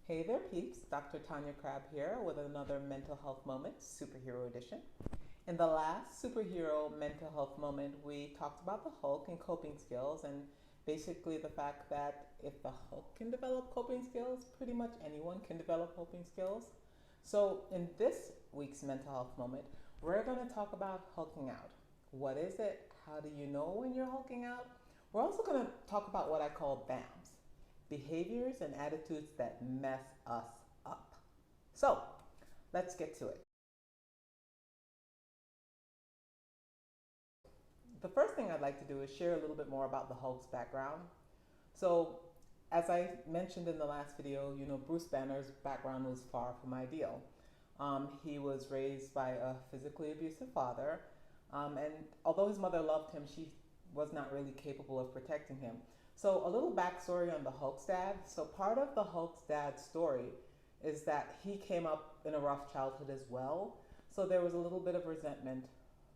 Hey there, peeps. Dr. Tanya Crabb here with another Mental Health Moment, Superhero Edition. In the last Superhero Mental Health Moment, we talked about the Hulk and coping skills, and basically the fact that if the Hulk can develop coping skills, pretty much anyone can develop coping skills. So, in this week's Mental Health Moment, we're going to talk about hulking out. What is it? How do you know when you're hulking out? We're also going to talk about what I call BAMs, behaviors and attitudes that mess us up. So, let's get to it. The first thing I'd like to do is share a little bit more about the Hulk's background. So, as I mentioned in the last video, Bruce Banner's background was far from ideal. He was raised by a physically abusive father, and although his mother loved him, she was not really capable of protecting him. So, a little backstory on the Hulk's dad. So, part of the Hulk's dad's story is that he came up in a rough childhood as well. So, there was a little bit of resentment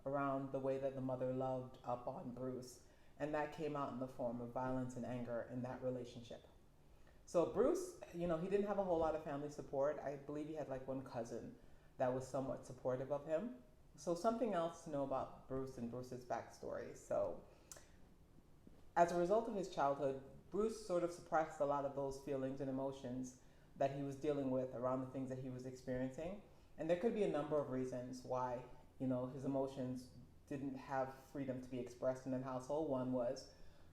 around the way that the mother loved up on Bruce. And that came out in the form of violence and anger in that relationship. So, Bruce, he didn't have a whole lot of family support. I believe he had like one cousin that was somewhat supportive of him. So, something else to know about Bruce and Bruce's backstory. So, as a result of his childhood, Bruce sort of suppressed a lot of those feelings and emotions that he was dealing with around the things that he was experiencing. And there could be a number of reasons why, his emotions didn't have freedom to be expressed in the household. One was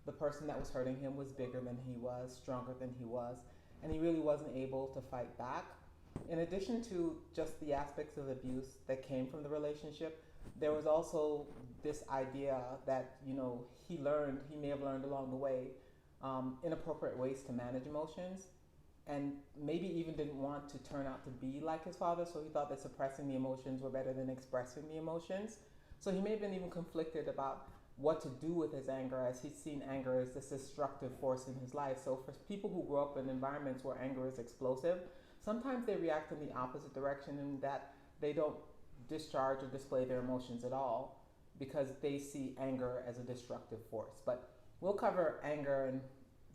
the person that was hurting him was bigger than he was, stronger than he was, and he really wasn't able to fight back. In addition to just the aspects of abuse that came from the relationship, there was also this idea that he may have learned along the way inappropriate ways to manage emotions, and maybe even didn't want to turn out to be like his father, so he thought that suppressing the emotions were better than expressing the emotions. So he may have been even conflicted about what to do with his anger, as he's seen anger as this destructive force in his life. So for people who grow up in environments where anger is explosive, sometimes they react in the opposite direction, in that they don't discharge or display their emotions at all because they see anger as a destructive force. But we'll cover anger and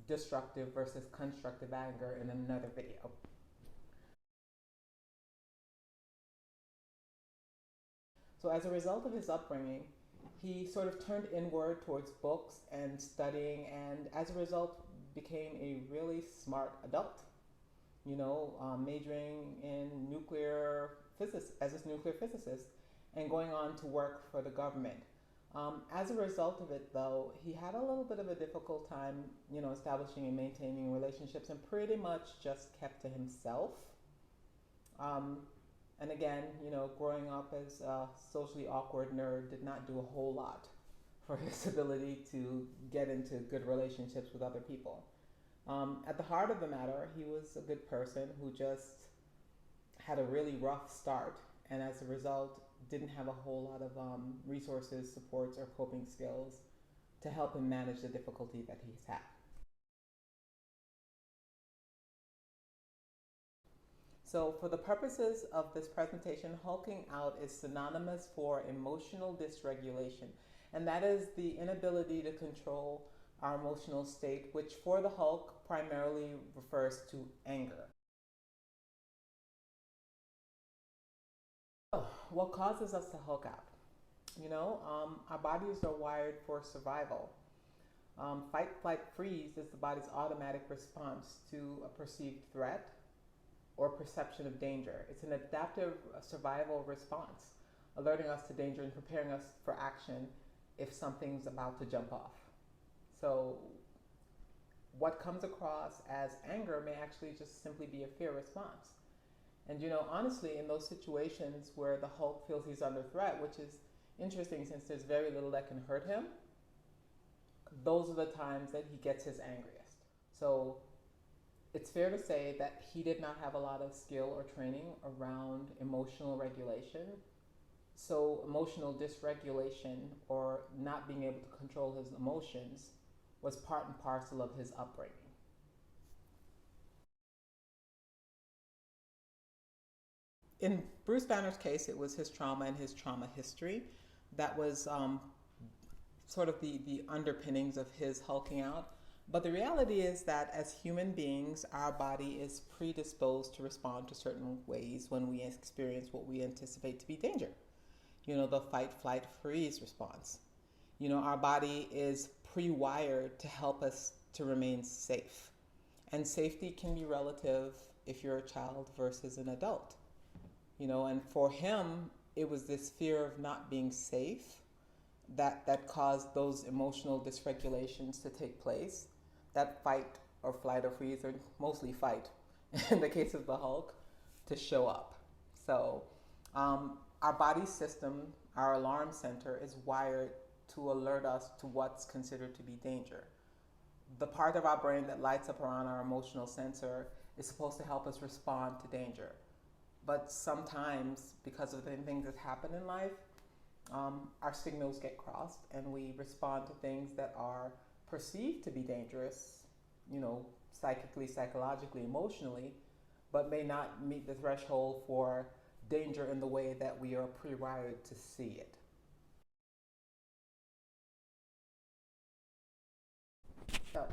destructive versus constructive anger in another video. So, as a result of his upbringing, he sort of turned inward towards books and studying, and as a result, became a really smart adult. Majoring in nuclear physics as a nuclear physicist, and going on to work for the government. As a result of it, though, he had a little bit of a difficult time, establishing and maintaining relationships, and pretty much just kept to himself. Um, and again, growing up as a socially awkward nerd did not do a whole lot for his ability to get into good relationships with other people. At the heart of the matter, he was a good person who just had a really rough start, and as a result, didn't have a whole lot of resources, supports, or coping skills to help him manage the difficulty that he's had. So, for the purposes of this presentation, hulking out is synonymous for emotional dysregulation, and that is the inability to control our emotional state, which for the Hulk primarily refers to anger. So, what causes us to hulk out? Our bodies are wired for survival. Fight, flight, freeze is the body's automatic response to a perceived threat or perception of danger. It's an adaptive survival response, alerting us to danger and preparing us for action if something's about to jump off. So, what comes across as anger may actually just simply be a fear response. And honestly, in those situations where the Hulk feels he's under threat, which is interesting since there's very little that can hurt him, those are the times that he gets his angriest. So, it's fair to say that he did not have a lot of skill or training around emotional regulation. So, emotional dysregulation, or not being able to control his emotions, was part and parcel of his upbringing. In Bruce Banner's case, it was his trauma and his trauma history that was sort of the underpinnings of his hulking out. But the reality is that as human beings, our body is predisposed to respond to certain ways when we experience what we anticipate to be danger. The fight, flight, freeze response. Our body is pre wired to help us to remain safe. And safety can be relative if you're a child versus an adult. And for him, it was this fear of not being safe that caused those emotional dysregulations to take place. That fight or flight or freeze, or mostly fight in the case of the Hulk, to show up. So our body system, our alarm center, is wired to alert us to what's considered to be danger. The part of our brain that lights up around our emotional sensor is supposed to help us respond to danger. But sometimes, because of the things that happen in life, our signals get crossed and we respond to things that are perceived to be dangerous, psychically, psychologically, emotionally, but may not meet the threshold for danger in the way that we are pre-wired to see it. So,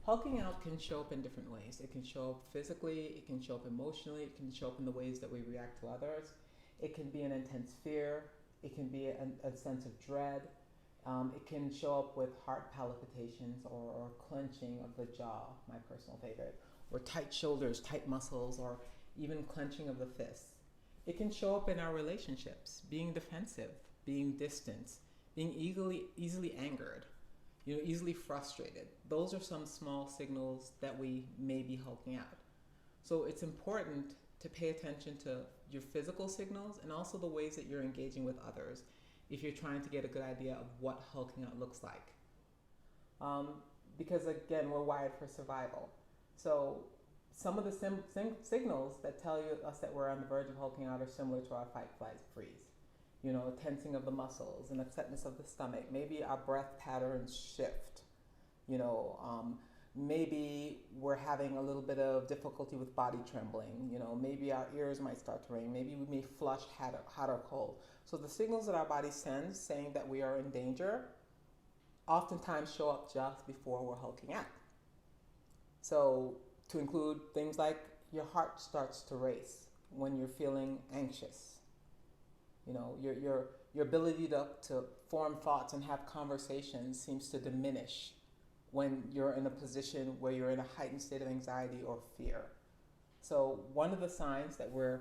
hulking out can show up in different ways. It can show up physically, it can show up emotionally, it can show up in the ways that we react to others. It can be an intense fear, it can be a sense of dread. It can show up with heart palpitations or clenching of the jaw, my personal favorite, or tight shoulders, tight muscles, or even clenching of the fists. It can show up in our relationships, being defensive, being distant, being easily angered, easily frustrated. Those are some small signals that we may be hulking out. So it's important to pay attention to your physical signals and also the ways that you're engaging with others if you're trying to get a good idea of what hulking out looks like. Because again, we're wired for survival. So some of the signals that tell us that we're on the verge of hulking out are similar to our fight, flight, freeze. Tensing of the muscles and upsetness of the stomach. Maybe our breath patterns shift. Maybe we're having a little bit of difficulty with body trembling. Maybe our ears might start to ring. Maybe we may flush hot or cold. So the signals that our body sends saying that we are in danger oftentimes show up just before we're hulking out. So to include things like your heart starts to race when you're feeling anxious. Your ability to form thoughts and have conversations seems to diminish when you're in a position where you're in a heightened state of anxiety or fear. So one of the signs that we're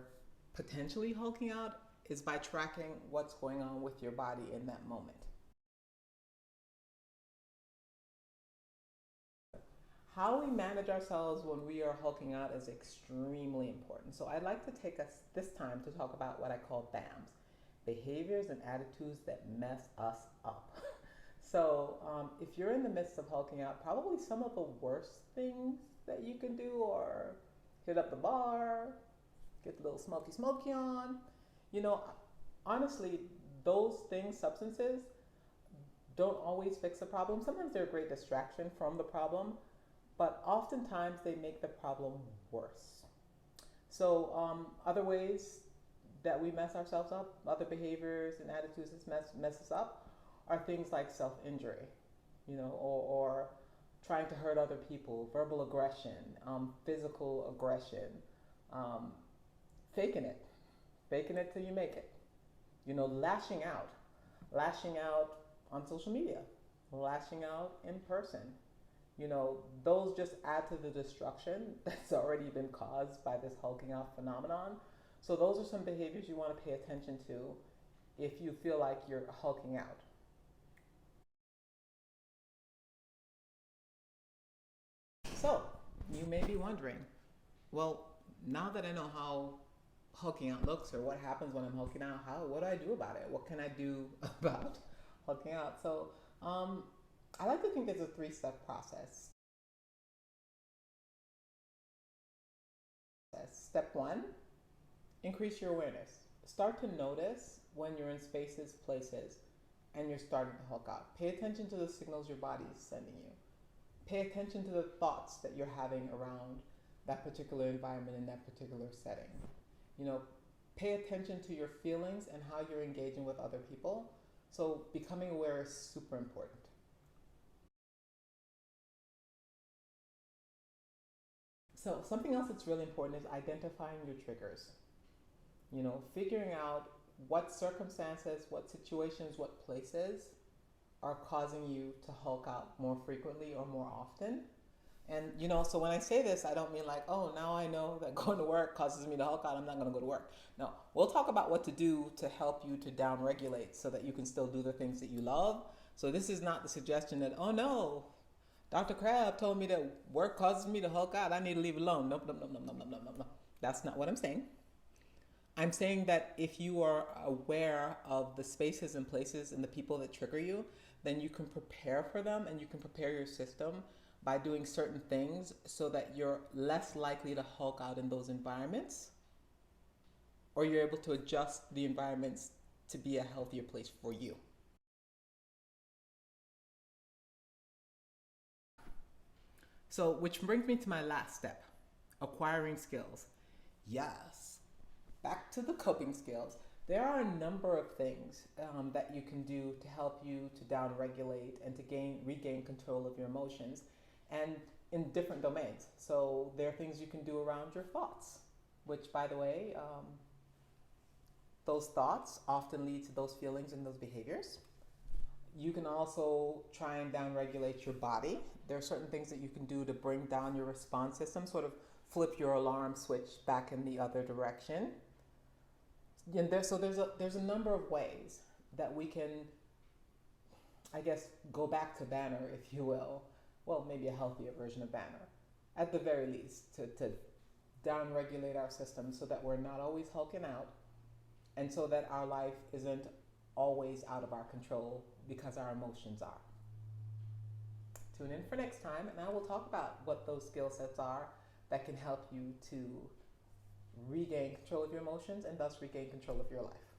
potentially hulking out is by tracking what's going on with your body in that moment. How we manage ourselves when we are hulking out is extremely important. So I'd like to take us this time to talk about what I call BAMs, behaviors and attitudes that mess us up. So if you're in the midst of hulking out, probably some of the worst things that you can do are hit up the bar, get the little smoky on. Honestly, those things, substances, don't always fix the problem. Sometimes they're a great distraction from the problem, but oftentimes they make the problem worse. So other ways that we mess ourselves up, other behaviors and attitudes that mess us up, are things like self-injury, or trying to hurt other people, verbal aggression, physical aggression, faking it till you make it, lashing out on social media, lashing out in person. Those just add to the destruction that's already been caused by this hulking out phenomenon. So those are some behaviors you want to pay attention to if you feel like you're hulking out. So you may be wondering, well, now that I know how hulking out looks or what happens when I'm hulking out, what do I do about it? What can I do about hulking out? So I like to think there's a 3-step process. Step 1, increase your awareness. Start to notice when you're in spaces, places, and you're starting to hulk out. Pay attention to the signals your body is sending you. Pay attention to the thoughts that you're having around that particular environment in that particular setting. Pay attention to your feelings and how you're engaging with other people. So becoming aware is super important. So something else that's really important is identifying your triggers. Figuring out what circumstances, what situations, what places are causing you to hulk out more frequently or more often. And so when I say this, I don't mean like, oh, now I know that going to work causes me to hulk out, I'm not going to go to work. No, we'll talk about what to do to help you to down regulate so that you can still do the things that you love. So this is not the suggestion that, oh no, Dr. Crab told me that work causes me to hulk out, I need to leave it alone. Nope, nope, nope, nope, nope, nope, nope, nope. That's not what I'm saying. I'm saying that if you are aware of the spaces and places and the people that trigger you, then you can prepare for them and you can prepare your system by doing certain things so that you're less likely to hulk out in those environments, or you're able to adjust the environments to be a healthier place for you. So, which brings me to my last step, acquiring skills. Yes, back to the coping skills. There are a number of things that you can do to help you to downregulate and to regain control of your emotions, and in different domains. So there are things you can do around your thoughts, which, by the way, those thoughts often lead to those feelings and those behaviors. You can also try and downregulate your body. There are certain things that you can do to bring down your response system, sort of flip your alarm switch back in the other direction. And there's a number of ways that we can, I guess, go back to Banner, if you will. Well, maybe a healthier version of Banner, at the very least, to downregulate our system so that we're not always hulking out, and so that our life isn't always out of our control because our emotions are. Tune in for next time, and I will talk about what those skill sets are that can help you to regain control of your emotions and thus regain control of your life.